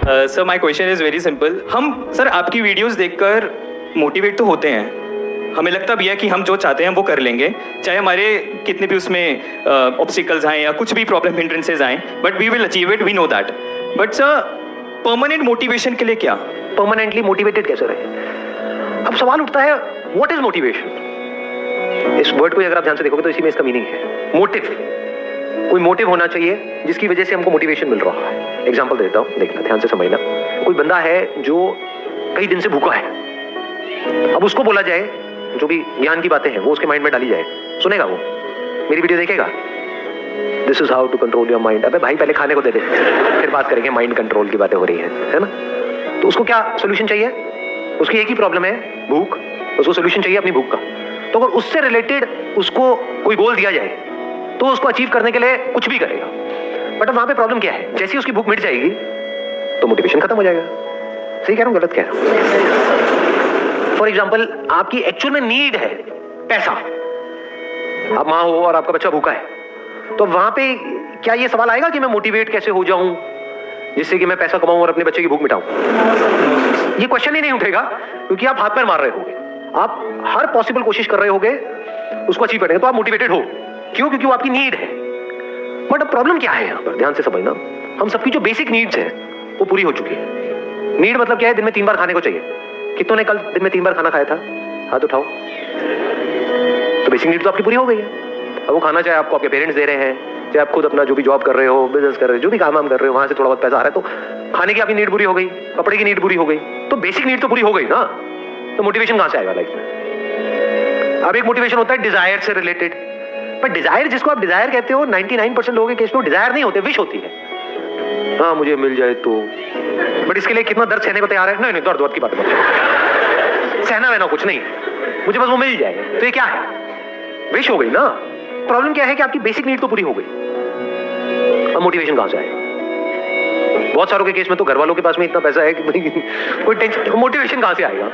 Sir my question is very simple. हम sir आपकी videos देखकर मोटिवेट तो होते हैं, हमें लगता भी है कि हम जो चाहते हैं वो कर लेंगे, चाहे हमारे कितने भी उसमें ऑब्स्टिकल्स आएँ या कुछ भी प्रॉब्लम हिंड्रेंसेज आएँ, but we will achieve it, we know that. But sir permanent motivation के लिए क्या? परमानेंटली मोटिवेटेड कैसे रहे? अब सवाल उठता है व्हाट इज मोटिवेशन. इस वर्ड को अगर आप ध्यान से देखोगे तो इसी में इसका मीनिंग है मोटिव. कोई मोटिव होना चाहिए जिसकी वजह से हमको मोटिवेशन मिल रहा है. एग्जांपल देता हूं, देखना ध्यान से समझना. कोई बंदा है जो कई दिन से भूखा है. अब उसको बोला जाए जो भी ज्ञान की बातें हैं वो उसके माइंड में डाली जाए, सुनेगा वो? मेरी वीडियो देखेगा? This is how to control your mind. अबे भाई पहले खाने को दे दे, फिर बात करेंगे. माइंड कंट्रोल की बातें हो रही है ना? तो उसको क्या सोल्यूशन चाहिए? उसकी एक ही प्रॉब्लम है, भूख. उसको सोल्यूशन चाहिए अपनी भूख का. तो अगर उससे रिलेटेड उसको कोई गोल दिया जाए तो उसको अचीव करने के लिए कुछ भी करेगा. बट अब वहां पे प्रॉब्लम क्या है? जैसे ही उसकी भूख मिट जाएगी तो मोटिवेशन खत्म हो जाएगा. सही कह रहा हूं गलत कह रहा हूं? फॉर एग्जाम्पल आपकी एक्चुअल में नीड है पैसा. आप माँ हो और आपका बच्चा भूखा है, तो वहां पे क्या ये सवाल आएगा कि मैं मोटिवेट कैसे हो जाऊं जिससे कि मैं पैसा कमाऊं और अपने बच्चे की भूख मिटाऊं? ये क्वेश्चन ही नहीं उठेगा, क्योंकि आप हाथ पैर मार रहे होगे. आप हर पॉसिबल कोशिश कर रहे होगे उसको अचीव करने, तो आप मोटिवेटेड हो. क्यों? क्योंकि वो आपकी नीड है. बट अब प्रॉब्लम क्या है यहां पर? ध्यान से समझना. हम सबकी जो बेसिक नीड्स है वो पूरी हो चुकी है. नीड मतलब क्या है? दिन में 3 बार खाने को चाहिए. कितनों ने कल दिन में 3 बार खाना खाया था? हाथ उठाओ. तो बेसिक नीड तो आपकी पूरी हो गई है. अब वो खाना चाहे आपको आपके पेरेंट्स दे रहे हैं, चाहे आप खुद अपना जो भी जॉब कर रहे हो, बिजनेस कर रहे हो, जो भी काम कर रहे हो, वहां से थोड़ा बहुत पैसा आ रहा है, तो खाने की आपकी नीड पूरी हो गई, कपड़े की नीड पूरी हो गई. तो बेसिक नीड तो पूरी हो गई ना. तो मोटिवेशन कहां से आएगा लाइफ में? अब एक मोटिवेशन होता है डिजायर से रिलेटेड. पर डिजायर, जिसको आप डिजायर कहते हो, 99% लोगों के केस में डिजायर नहीं होते, विश होती है. हाँ मुझे मिल जाए तो. बट इसके लिए कितना दर्द सहने को तैयार है? नहीं दर्द की बात मत. सहना वहना कुछ नहीं, मुझे बस वो मिल जाए. तो ये क्या है? विश हो गई ना. प्रॉब्लम क्या है कि आपकी बेसिक नीड तो पूरी हो गई. अब मोटिवेशन कहां से आएगा? बहुत सारों के केस में तो घर वालों के पास में इतना पैसा है कि कोई टेंशन. मोटिवेशन कहां से आएगा?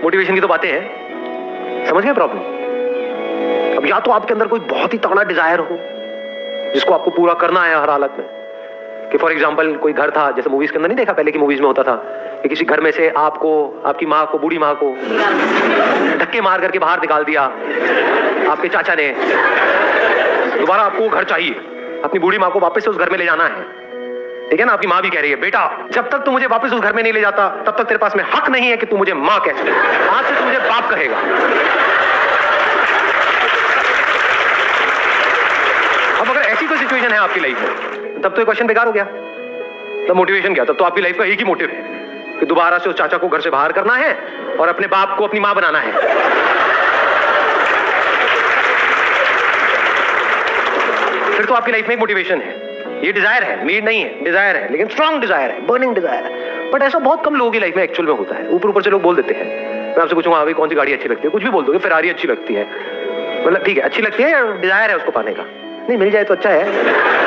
मोटिवेशन की तो बातें हैं. समझ गए प्रॉब्लम? अब या तो आपके अंदर कोई बहुत ही तगड़ा डिजायर हो जिसको आपको पूरा करना है हर हालत में. कि फॉर एग्जांपल कोई घर था, जैसे मूवीज के अंदर नहीं देखा, पहले की मूवीज में होता था कि किसी घर में से आपको, आपकी माँ को, बूढ़ी माँ को धक्के मार करके बाहर निकाल दिया आपके चाचा ने. दोबारा आपको घर चाहिए, अपनी बूढ़ी माँ को वापस से उस घर में ले जाना है. ठीक है ना? आपकी माँ भी कह रही है बेटा जब तक तू मुझे वापस उस घर में नहीं ले जाता तब तक तेरे पास में हक नहीं है कि तू मुझे माँ कह सके. आज से तू मुझे बाप कहेगा. अब अगर ऐसी कोई सिचुएशन है आपकी लाइफ में, तब तो ये क्वेश्चन बेकार हो गया. तब मोटिवेशन क्या? तब तो आपकी लाइफ का एक ही मोटिव है कि दोबारा से उस चाचा को घर से बाहर करना है और अपने बाप को अपनी मां बनाना है. फिर तो आपकी लाइफ में एक मोटिवेशन है. ये डिजायर है, नीड नहीं है, डिजायर है, लेकिन स्ट्रॉन्ग डिजायर है, बर्निंग डिजायर है. बट ऐसा बहुत कम लोगों की लाइफ में एक्चुअल में होता है. ऊपर ऊपर से लोग बोल देते हैं. मैं आपसे पूछूंगा अभी कौन सी गाड़ी अच्छी लगती है, कुछ भी बोल दोगे, फेरारी अच्छी लगती है. मतलब ठीक है, अच्छी लगती है या डिजायर है उसको पाने का? नहीं, मिल जाए तो अच्छा है.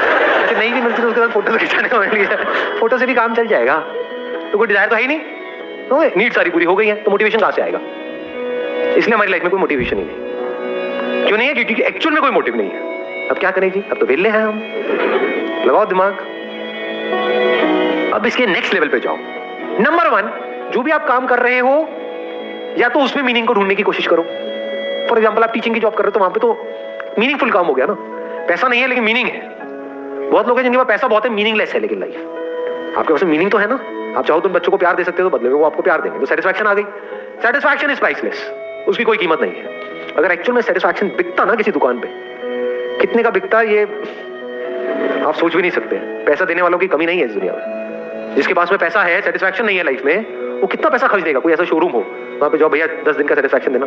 नहीं भी मिलती तो उसके बाद फोटो खिंचाने को मिल गया, फोटो से भी काम चल जाएगा. तो कोई डिजायर तो है ही नहीं. नीड सारी पूरी हो गई है, तो मोटिवेशन कहां से आएगा? इसलिए हमारी लाइफ में कोई मोटिवेशन ही नहीं. क्यों नहीं है? क्योंकि एक्चुअल में कोई मोटिव नहीं है. अब क्या करें जी? अब तो वेले हैं हम. लगाओ दिमाग. अब इसके नेक्स्ट लेवल पे जाओ. नंबर 1, जो भी आप काम कर रहे हो या तो उसमें मीनिंग को ढूंढने की कोशिश करो. फॉर एग्जाम्पल आप टीचिंग की जॉब कर रहे हो, तो वहां पे तो मीनिंगफुल काम हो गया ना. पैसा नहीं है लेकिन मीनिंग है. बहुत लोग हैं जिनके पास पैसा बहुत है, मीनिंगलेस है लेकिन लाइफ. आपके पास मीनिंग तो है ना. आप चाहो तो बच्चों को प्यार दे सकते हो, तो बदले में वो आपको प्यार देंगे, तो सेटिस्फैक्शन आ गई. Satisfaction is priceless. उसकी कोई कीमत नहीं है. अगर एक्चुअल में सेटिस्फैक्शन बिकता ना किसी दुकान पे, कितने का बिकता ये आप सोच भी नहीं सकते. पैसा देने वालों की कमी नहीं है इस दुनिया में. जिसके पास में पैसा है, सेटिस्फैक्शन नहीं है लाइफ में, वो कितना पैसा खर्च देगा. कोई ऐसा शोरूम हो वहां पे जाओ, भैया 10 दिन का सेटिस्फैक्शन देना.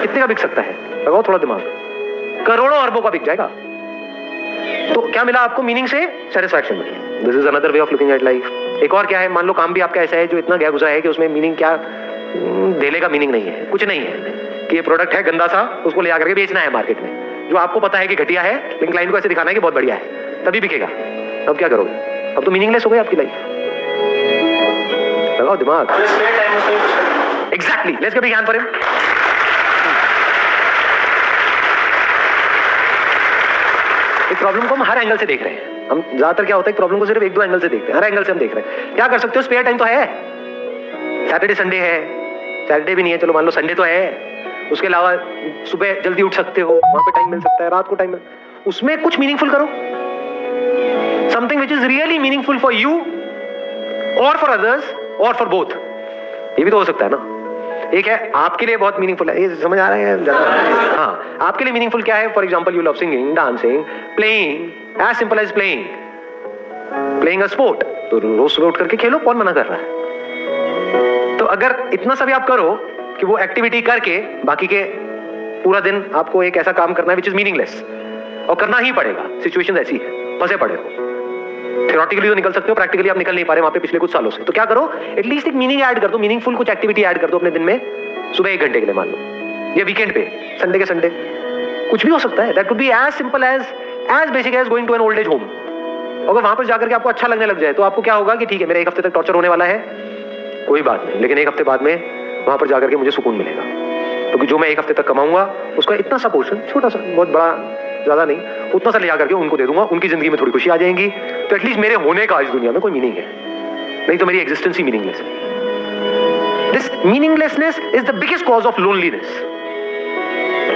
कितने का बिक सकता है? लगाओ थोड़ा दिमाग. करोड़ों अरबों का बिक जाएगा. तो क्या मिला आपको मीनिंग से? सेटिस्फैक्शन मिली. This is another way of looking at life. एक और क्या है, मान लो काम भी आपका ऐसा है जो इतना गया गुजरा है कि उसमें मीनिंग क्या, धेले का मीनिंग नहीं है, कुछ नहीं है. कि ये प्रोडक्ट है गंदा सा, उसको ले आकर के बेचना है मार्केट में, जो आपको पता है कि घटिया है, लेकिन क्लाइंट को ऐसे दिखाना है कि बहुत बढ़िया है, तभी बिकेगा. अब क्या करोगे? अब तो मीनिंगलेस हो गई आपकी लाइफ. लगाओ दिमाग. Exactly. Let's give a hand for him. इस प्रॉब्लम को हम हर एंगल से देख रहे हैं. हम ज्यादातर क्या होता है प्रॉब्लम को सिर्फ एक दो एंगल से देखते हैं, हर एंगल से हम देख रहे हैं। क्या कर सकते हो, स्पेयर टाइम तो है, सैटरडे संडे है, सैटरडे भी नहीं है, चलो मान लो संडे तो है, उसके अलावा सुबह जल्दी उठ सकते हो, वहां पे टाइम मिल सकता है, रात को टाइम मिल, उसमें कुछ मीनिंगफुल करो, something which is really meaningful for you और फॉर अदर्स और फॉर बोथ। ये भी तो हो सकता है ना। एक है आपके लिए बहुत मीनिंगफुल है, ये समझ आ रहा है? हाँ, आपके लिए मीनिंगफुल क्या है? For example you love singing, dancing, playing, as simple as playing a sport. तो रोज सुबह उठ करके खेलो, कौन मना कर रहा है? तो अगर इतना सा भी आप करो कि वो एक्टिविटी करके बाकी के पूरा दिन आपको एक ऐसा काम करना है विच इज मीनिंगलेस, और करना ही पड़ेगा, सिचुएशन ऐसी है, फंसे पड़े हो, थ्योरेटिकली तो निकल सकते हो, प्रैक्टिकली आप निकल नहीं पा रहे वहां पे पिछले कुछ सालों से, तो क्या करो, एटलीस्ट एक मीनिंग ऐड कर दो, मीनिंगफुल कुछ एक्टिविटी ऐड कर दो अपने दिन में, सुबह 1 घंटे के लिए मान लो, या वीकेंड पे, संडे के संडे, कुछ भी हो सकता है। That could be as simple as basic as going to an old age home. अगर वहां पर जाकर के आपको अच्छा लगने लग जाए तो आपको क्या होगा कि ठीक है, मेरा 1 हफ्ते तक टॉर्चर होने वाला है, कोई बात नहीं, लेकिन 1 हफ्ते बाद में वहां पर जाकर के मुझे सुकून मिलेगा, क्योंकि जो मैं 1 हफ्ते तक कमाऊंगा उसका इतना सा पोर्शन, छोटा सा, बहुत बड़ा ज्यादा नहीं, उतना सा ले जाकर के उनको दे दूंगा, उनकी जिंदगी में थोड़ी खुशी आ जाएगी, तो एटलीस्ट मेरे होने का इस दुनिया में कोई मीनिंग है, नहीं तो मेरी एग्जिस्टेंस ही मीनिंगलेस है। This meaninglessness is the biggest cause of loneliness,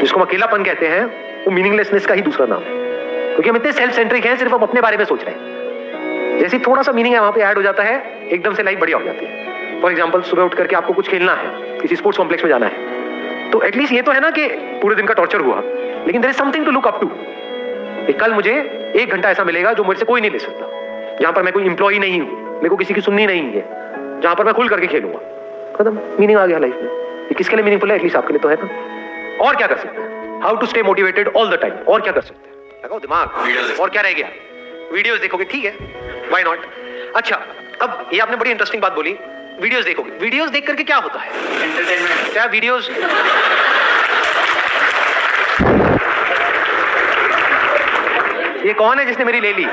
जिसको हम अकेलापन कहते हैं, वो मीनिंगलेसनेस का ही दूसरा नाम है, क्योंकि हम इतने सेल्फ सेंट्रिक हैं, सिर्फ हम अपने बारे में सोच रहे हैं। जैसे थोड़ा सा मीनिंग है वहां पे ऐड हो जाता है, एकदम से लाइफ बढ़िया हो जाती है। फॉर एग्जाम्पल सुबह उठ करके आपको कुछ खेलना है, किसी स्पोर्ट्स कॉम्प्लेक्स में जाना है, तो एटलीस्ट ये तो है ना कि पूरे दिन का टॉर्चर हुआ, लेकिन there is something to look up to. कल मुझे 1 घंटा ऐसा मिलेगा जो मुझसे कोई नहीं ले सकता, जहां पर मैं कोई इंप्लॉई नहीं हूं, मेरे को किसी की सुननी नहीं है, जहां पर मैं खुल करके खेलूंगा, खत्म, मीनिंग आ गया लाइफ में। ये किसके लिए मीनिंगफुल है? एटलीस्ट आपके लिए तो है ना। और क्या कर सकते हैं? How to stay motivated all the time, और क्या कर सकते हैं? लगाओ दिमाग, और क्या रह गया? वीडियोस देखोगे, ठीक है, व्हाई नॉट। अच्छा, अब ये आपने बड़ी इंटरेस्टिंग बात बोली, वीडियोस देखोगे, वीडियोस देख करके क्या होता है? एंटरटेनमेंट। क्या वीडियोस, ये कौन है जिसने मेरी ले ली?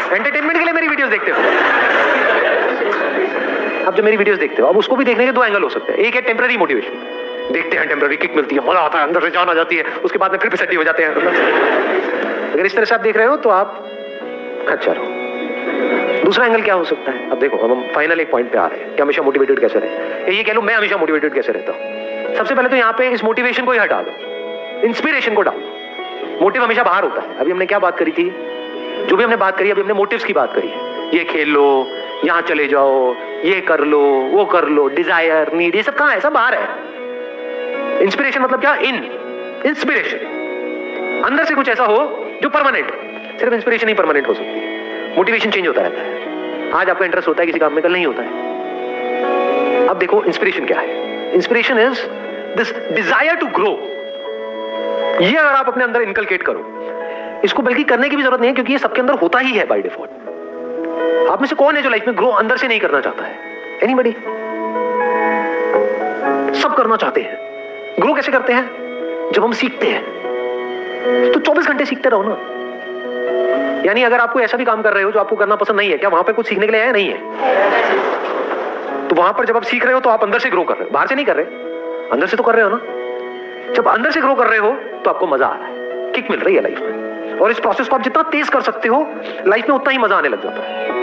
एंटरटेनमेंट के लिए मेरी वीडियोस देखते हो? अब जो मेरी वीडियोस देखते हो, अब उसको भी देखने के 2 एंगल हो सकते हैं। एक है टेम्पररी मोटिवेशन, देखते हैं, टेम्पररी किक मिलती है, मजा आता है, अंदर से जान आ जाती है, उसके बाद में फिर सेट हो जाते हैं। अगर इस तरह से आप देख रहे हो तो आप अच्छा रहो। दूसरा एंगल क्या हो सकता है? अब देखो, अब हम फाइनल एक पॉइंट पे आ रहे हैं कि हमेशा मोटिवेटेड कैसे रहे, ये कह लो मैं हमेशा मोटिवेटेड कैसे रहता हूं। सबसे पहले तो यहाँ पे इस मोटिवेशन को ही हटा दो, इंस्पिरेशन को डालो। मोटिव हमेशा बाहर होता है। अभी हमने क्या बात करी थी? जो भी हमने बात करी, अभी हमने मोटिव्स की बात करी है। ये खेल लो, यहाँ चले जाओ, ये कर लो, वो कर लो, डिजायर, नीड, ये सब कहाँ है? सब बाहर है। इंस्पिरेशन मतलब क्या? इंस्पिरेशन, अंदर से कुछ ऐसा हो जो परमानेंट। सिर्फ इंस्पिरेशन ही परमानेंट हो सकती है, मोटिवेशन चेंज होता रहता है। आज आपका इंटरेस्ट होता है किसी काम में, कल नहीं होता है। अब देखो इंस्पिरेशन क्या है। Inspiration is this desire to grow. ये अगर आप अपने अंदर इनकलकेट करो, इसको बल्कि करने की भी जरूरत नहीं है, क्योंकि ये सबके अंदर होता ही है बाय डिफॉल्ट। आप में से कौन है जो लाइफ में ग्रो अंदर से नहीं करना चाहता है? एनीबॉडी? सब करना चाहते हैं। ग्रो कैसे करते हैं? जब हम सीखते हैं, तो 24 घंटे सीखते रहो ना। यानी अगर आपको ऐसा भी काम कर रहे हो जो आपको करना पसंद नहीं है, क्या वहां पे कुछ सीखने के लिए है? नहीं है। तो वहां पर जब आप सीख रहे हो तो आप अंदर से ग्रो कर रहे हो, बाहर से नहीं कर रहे, अंदर से तो कर रहे हो ना। जब अंदर से ग्रो कर रहे हो तो आपको मजा आ रहा है, किक मिल रही है लाइफ में, और इस प्रोसेस को आप जितना तेज कर सकते हो लाइफ में, उतना ही मजा आने लग जाता है।